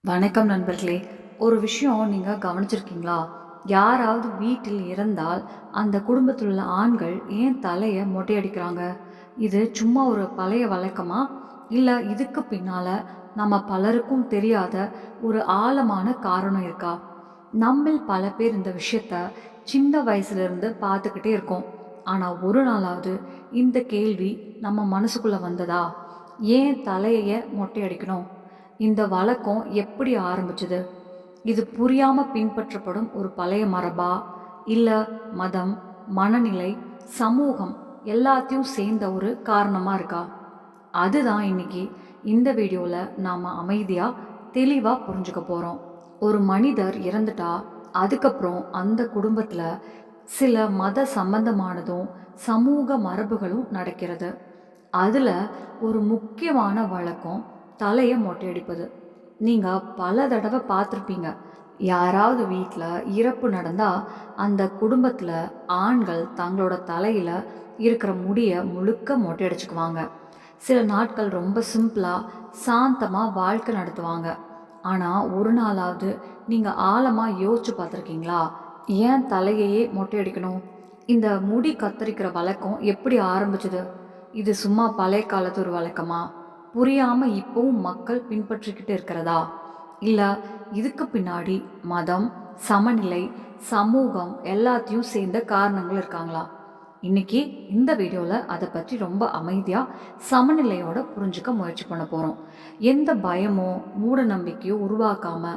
வணக்கம் நண்பர்களே. ஒரு விஷயம் நீங்கள் கவனிச்சிருக்கீங்களா? யாராவது வீட்டில் இறந்தால் அந்த குடும்பத்தில் உள்ள ஆண்கள் ஏன் தலையை மொட்டையடிக்கிறாங்க? இது சும்மா ஒரு பழைய வழக்கமா? இல்லை இதுக்கு பின்னால் நம்ம பலருக்கும் தெரியாத ஒரு ஆழமான காரணம் இருக்கா? நம்மில் பல பேர் இந்த விஷயத்த சின்ன வயசுலேருந்து பார்த்துக்கிட்டே இருக்கோம். ஆனால் ஒரு நாளாவது இந்த கேள்வி நம்ம மனசுக்குள்ளே வந்ததா? ஏன் தலையை மொட்டையடிக்கணும்? இந்த வழக்கம் எப்படி ஆரம்பிச்சது? இது புரியாம பின்பற்றப்படும் ஒரு பழைய மரபா? இல்ல மதம், மனநிலை, சமூகம் எல்லாத்தையும் சேர்ந்த ஒரு காரணமா இருக்கா? அதுதான் இன்னைக்கு இந்த வீடியோல நாம அமைதியா தெளிவா புரிஞ்சுக்க போறோம். ஒரு மனிதர் இறந்துட்டா அதுக்கப்புறம் அந்த குடும்பத்துல சில மத சம்பந்தமானதும் சமூக மரபுகளும் நடக்கிறது. அதுல ஒரு முக்கியமான வழக்கம் தலையை மொட்டையடிப்பது. நீங்க பல தடவை பார்த்துருப்பீங்க. யாராவது வீட்டில் இறப்பு நடந்தா அந்த குடும்பத்தில் ஆண்கள் தங்களோட தலையில இருக்கிற முடியை முழுக்க மொட்டையடிச்சுக்குவாங்க. சில நாட்கள் ரொம்ப சிம்பிளா சாந்தமா வாழ்க்கை நடத்துவாங்க. ஆனா ஒரு நாளாவது நீங்க ஆழமா யோசிச்சு பார்த்துருக்கீங்களா? ஏன் தலையையே மொட்டையடிக்கணும்? இந்த முடி கத்தரிக்கிற வழக்கம் எப்படி ஆரம்பிச்சது? இது சும்மா பழைய காலத்து ஒரு வழக்கமா? புரியாம இப்பவும் மக்கள் பின்பற்றிக்கிட்டு இருக்கிறதா? இல்ல இதுக்கு பின்னாடி மதம், சமநிலை, சமூகம் எல்லாத்தையும் சேர்ந்த காரணங்கள் இருக்காங்களா? இன்னைக்கு இந்த வீடியோவில் அதை பற்றி ரொம்ப அமைதியாக சமநிலையோட புரிஞ்சுக்க முயற்சி பண்ண போகிறோம். எந்த பயமோ மூட நம்பிக்கையோ உருவாக்காம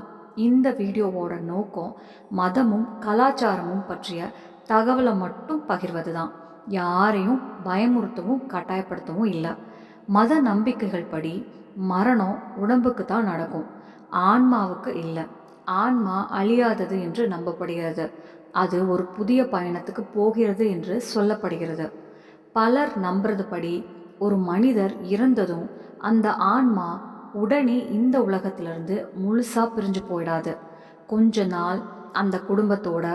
இந்த வீடியோவோட நோக்கம் மதமும் கலாச்சாரமும் பற்றிய தகவலை மட்டும் பகிர்வது தான். யாரையும் பயமுறுத்தவும் கட்டாயப்படுத்தவும் இல்லை. மத நம்பிக்கைகள் படி மரணம் உடம்புக்கு தான் நடக்கும், ஆன்மாவுக்கு இல்லை. ஆன்மா அழியாதது என்று நம்பப்படுகிறது. அது ஒரு புதிய பயணத்துக்கு போகிறது என்று சொல்லப்படுகிறது. பலர் நம்புறதுபடி ஒரு மனிதர் இறந்ததும் அந்த ஆன்மா உடனே இந்த உலகத்திலிருந்து முழுசா பிரிஞ்சு போயிடாது. கொஞ்ச நாள் அந்த குடும்பத்தோட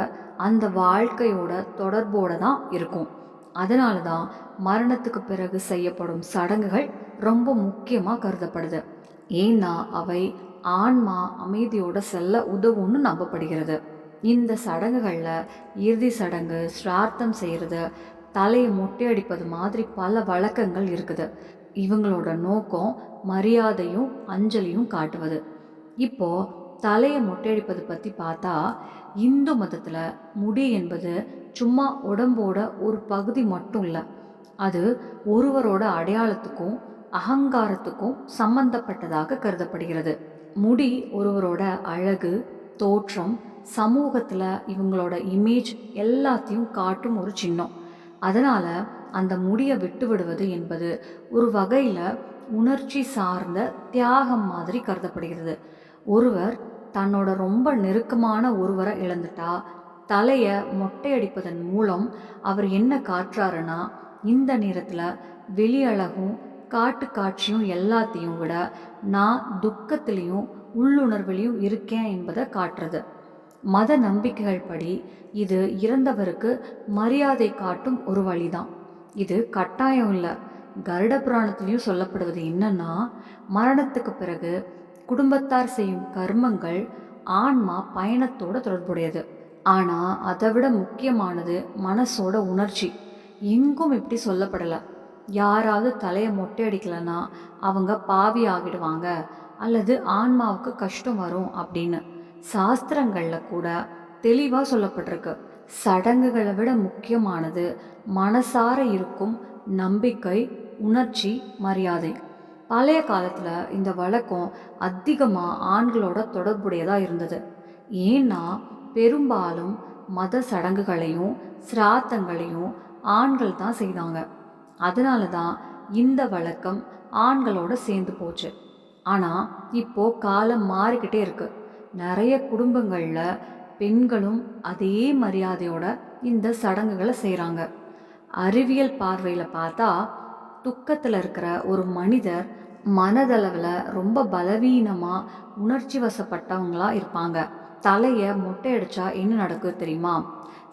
அந்த வாழ்க்கையோட தொடர்போட தான் இருக்கும். அதனால தான் மரணத்துக்கு பிறகு செய்யப்படும் சடங்குகள் ரொம்ப முக்கியமாக கருதப்படுது. ஏன்னா அவை ஆன்மா அமைதியோட செல்ல உதவும்னு நம்பப்படுகிறது. இந்த சடங்குகளில் இறுதி சடங்கு, ஸ்ரார்த்தம் செய்கிறது, தலையை மொட்டையடிப்பது மாதிரி பல வழக்கங்கள் இருக்குது. இவங்களோட நோக்கம் மரியாதையும் அஞ்சலியும் காட்டுவது. இப்போ தலையை மொட்டையடிப்பது பற்றி பார்த்தா, இந்து மதத்தில் முடி என்பது சும்மா உடம்போட ஒரு பகுதி மட்டும் இல்லை. அது ஒருவரோட அடையாளத்துக்கும் அகங்காரத்துக்கும் சம்பந்தப்பட்டதாக கருதப்படுகிறது. முடி ஒருவரோட அழகு, தோற்றம், சமூகத்தில் இவங்களோட இமேஜ் எல்லாத்தையும் காட்டும் ஒரு சின்னம். அதனால் அந்த முடியை விட்டு விடுவது என்பது ஒரு வகையில் உணர்ச்சி சார்ந்த தியாகம் மாதிரி கருதப்படுகிறது. ஒருவர் தன்னோட ரொம்ப நெருக்கமான ஒருவரை இழந்துட்டா தலையை மொட்டையடிப்பதன் மூலம் அவர் என்ன காட்டுறாருன்னா, இந்த நேரத்தில் வெளியழகும் காட்டு காட்சியும் எல்லாத்தையும் விட நான் துக்கத்திலையும் உள்ளுணர்விலையும் இருக்கேன் என்பதை காட்டுறது. மத நம்பிக்கைகள் படி இது இறந்தவருக்கு மரியாதை காட்டும் ஒரு வழிதான். இது கட்டாயம் இல்லை. கருட புராணத்திலையும் சொல்லப்படுவது என்னன்னா, மரணத்துக்கு பிறகு குடும்பத்தார் செய்யும் கர்மங்கள் ஆன்மா பயணத்தோட தொடர்புடையது. ஆனால் அதை விட முக்கியமானது மனசோட உணர்ச்சி. எங்கும் இப்படி சொல்லப்படலை. யாராவது தலையை மொட்டை அடிக்கலைன்னா அவங்க பாவி ஆகிடுவாங்க அல்லது ஆன்மாவுக்கு கஷ்டம் வரும் அப்படின்னு சாஸ்திரங்களில் கூட தெளிவாக சொல்லப்பட்டிருக்கு. சடங்குகளை விட முக்கியமானது மனசார இருக்கும் நம்பிக்கை, உணர்ச்சி, மரியாதை. பழைய காலத்தில் இந்த வழக்கம் அதிகமாக ஆண்களோட தொடர்புடையதாக இருந்தது. ஏன்னா பெரும்பாலும் மத சடங்குகளையும் சிராத்தங்களையும் ஆண்கள் தான் செய்தாங்க. அதனால தான் இந்த வழக்கம் ஆண்களோட சேர்ந்து போச்சு. ஆனால் இப்போ காலம் மாறிக்கிட்டே இருக்கு. நிறைய குடும்பங்களில் பெண்களும் அதே மரியாதையோட இந்த சடங்குகளை செய்கிறாங்க. அறிவியல் பார்வையில் பார்த்தா துக்கத்தில் இருக்கிற ஒரு மனிதர் மனதளவில் ரொம்ப பலவீனமாக உணர்ச்சி வசப்பட்டவங்களாக இருப்பாங்க. தலையை மொட்டை அடித்தா என்ன நடக்குது தெரியுமா?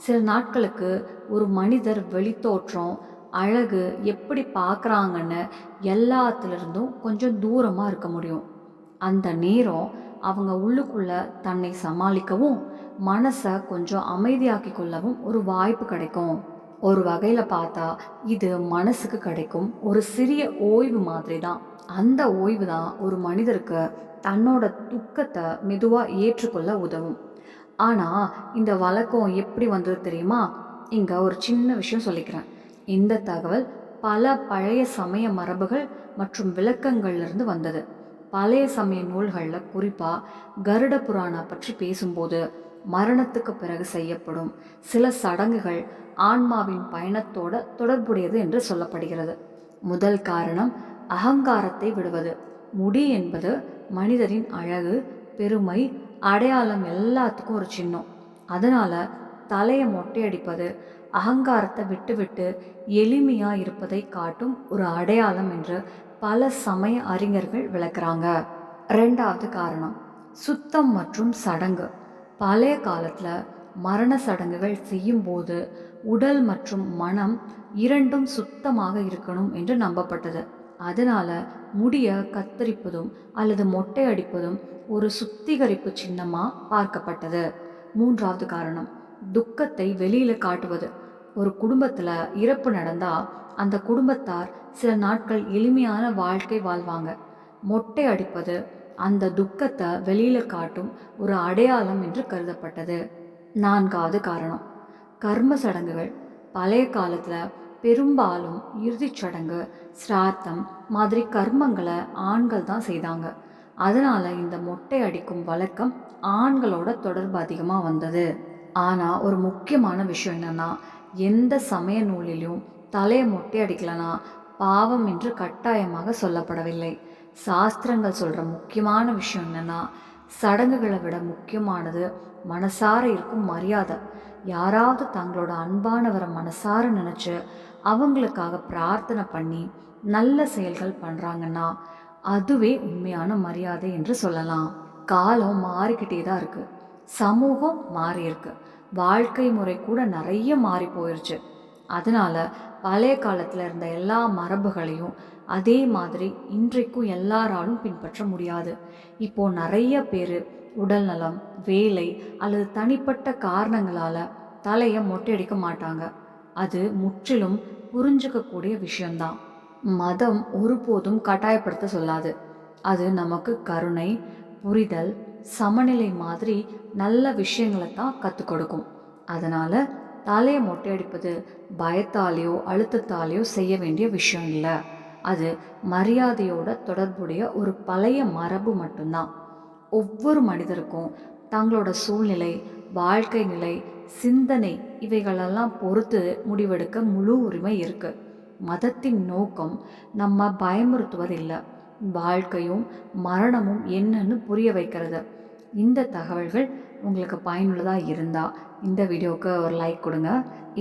சில நாட்களுக்கு ஒரு மனிதர் வெளித்தோற்றம், அழகு, எப்படி பார்க்குறாங்கன்னு எல்லாத்துலேருந்தும் கொஞ்சம் தூரமாக இருக்க முடியும். அந்த நேரம் அவங்க உள்ளுக்குள்ள தன்னை சமாளிக்கவும் மனசை கொஞ்சம் அமைதியாக்கி கொள்ளவும் ஒரு வாய்ப்பு கிடைக்கும். ஒரு வகையில் பார்த்தா இது மனசுக்கு கிடைக்கும் ஒரு சிறிய ஓய்வு மாதிரி தான். அந்த ஓய்வு தான் ஒரு மனிதருக்கு தன்னோட துக்கத்தை மெதுவாக ஏற்றுக்கொள்ள உதவும். ஆனால் இந்த வழக்கம் எப்படி வந்தது தெரியுமா? இங்கே ஒரு சின்ன விஷயம் சொல்லிக்கிறேன். இந்த தகவல் பல பழைய சமய மரபுகள் மற்றும் விளக்கங்கள்லேருந்து வந்தது. பழைய சமய நூல்களில் குறிப்பாக கருட புராணா பற்றி பேசும்போது மரணத்துக்கு பிறகு செய்யப்படும் சில சடங்குகள் ஆன்மாவின் பயணத்தோட தொடர்புடையது என்று சொல்லப்படுகிறது. முதல் காரணம் அகங்காரத்தை விடுவது. முடி என்பது மனிதரின் அழகு, பெருமை, அடையாளம் எல்லாத்துக்கும் ஒரு சின்னம். அதனால தலையை மொட்டையடிப்பது அகங்காரத்தை விட்டுவிட்டு எளிமையா இருப்பதை காட்டும் ஒரு அடையாளம் என்று பல சமய அறிஞர்கள் விளக்குறாங்க. ரெண்டாவது காரணம் சுத்தம் மற்றும் சடங்கு. பழைய காலத்தில் மரண சடங்குகள் செய்யும்போது உடல் மற்றும் மனம் இரண்டும் சுத்தமாக இருக்கணும் என்று நம்பப்பட்டது. அதனால முடிய கத்தரிப்பதும் அல்லது மொட்டை அடிப்பதும் ஒரு சுத்திகரிப்பு சின்னமாக பார்க்கப்பட்டது. மூன்றாவது காரணம் துக்கத்தை வெளியில காட்டுவது. ஒரு குடும்பத்தில் இறப்பு நடந்தால் அந்த குடும்பத்தார் சில நாட்கள் எளிமையான வாழ்க்கை வாழ்வாங்க. மொட்டை அடிப்பது அந்த துக்கத்தை வெளியில காட்டும் ஒரு அடையாளம் என்று கருதப்பட்டது. நான்காவது காரணம் கர்ம சடங்குகள். பழைய காலத்தில் பெரும்பாலும் இறுதிச் சடங்கு, சிராத்தம் மாதிரி கர்மங்களை ஆண்கள் தான் செய்தாங்க. அதனால இந்த மொட்டை அடிக்கும் வழக்கம் ஆண்களோட தொடர்பு அதிகமாக வந்தது. ஆனால் ஒரு முக்கியமான விஷயம் என்னன்னா, எந்த சமய நூலிலும் தலையை மொட்டை அடிக்கலனா பாவம் என்று கட்டாயமாக சொல்லப்படவில்லை. சாஸ்திரங்கள் சொல்கிற முக்கியமான விஷயம் என்னன்னா, சடங்குகளை விட முக்கியமானது மனசார இருக்கும் மரியாதை. யாராவது தங்களோட அன்பானவரை மனசார நினச்சி அவங்களுக்காக பிரார்த்தனை பண்ணி நல்ல செயல்கள் பண்ணுறாங்கன்னா அதுவே உண்மையான மரியாதை என்று சொல்லலாம். காலம் மாறிக்கிட்டே தான் இருக்குது. சமூகம் மாறி இருக்கு. வாழ்க்கை முறை கூட நிறைய மாறி போயிடுச்சு. அதனால பழைய காலத்தில் இருந்த எல்லா மரபுகளையும் அதே மாதிரி இன்றைக்கும் எல்லாராலும் பின்பற்ற முடியாது. இப்போ நிறைய பேர் உடல் நலம், வேலை அல்லது தனிப்பட்ட காரணங்களால் தலையை மொட்டையடிக்க மாட்டாங்க. அது முற்றிலும் புரிஞ்சுக்கக்கூடிய விஷயம்தான். மதம் ஒருபோதும் கட்டாயப்படுத்த சொல்லாது. அது நமக்கு கருணை, புரிதல், சமநிலை மாதிரி நல்ல விஷயங்களை தான் கற்றுக் கொடுக்கும். அதனால் தலையை மொட்டையடிப்பது பயத்தாலேயோ அழுத்தத்தாலேயோ செய்ய வேண்டிய விஷயம் இல்லை. அது மரியாதையோட தொடர்புடைய ஒரு பழைய மரபு மட்டும்தான். ஒவ்வொரு மனிதருக்கும் தங்களோட சூழ்நிலை, வாழ்க்கை நிலை, சிந்தனை இவைகளெல்லாம் பொறுத்து முடிவெடுக்க முழு உரிமை இருக்கு. மதத்தின் நோக்கம் நம்ம பயமுறுத்துவதில்லை, வாழ்க்கையும் மரணமும் என்னன்னு புரிய வைக்கிறது. இந்த தகவல்கள் உங்களுக்கு பயனுள்ளதாக இருந்தால் இந்த வீடியோவுக்கு ஒரு லைக் கொடுங்க.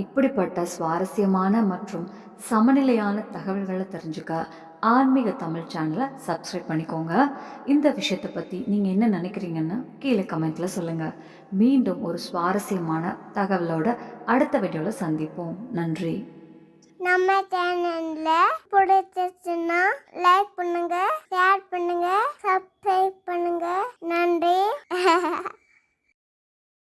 இப்படிப்பட்ட சுவாரஸ்யமான மற்றும் சமநிலையான தகவல்களை தெரிஞ்சுக்க ஆன்மீக தமிழ் சேனலை சப்ஸ்கிரைப் பண்ணிக்கோங்க. இந்த விஷயத்தை பற்றி நீங்கள் என்ன நினைக்கிறீங்கன்னு கீழே கமெண்ட்டில் சொல்லுங்கள். மீண்டும் ஒரு சுவாரஸ்யமான தகவலோட அடுத்த வீடியோவில் சந்திப்போம். நன்றி. நம்ம சேனல்ல பிடிச்சிருச்சுன்னா லைக் பண்ணுங்க, ஷேர் பண்ணுங்க, சப்ஸ்கிரைப் பண்ணுங்க. நன்றி.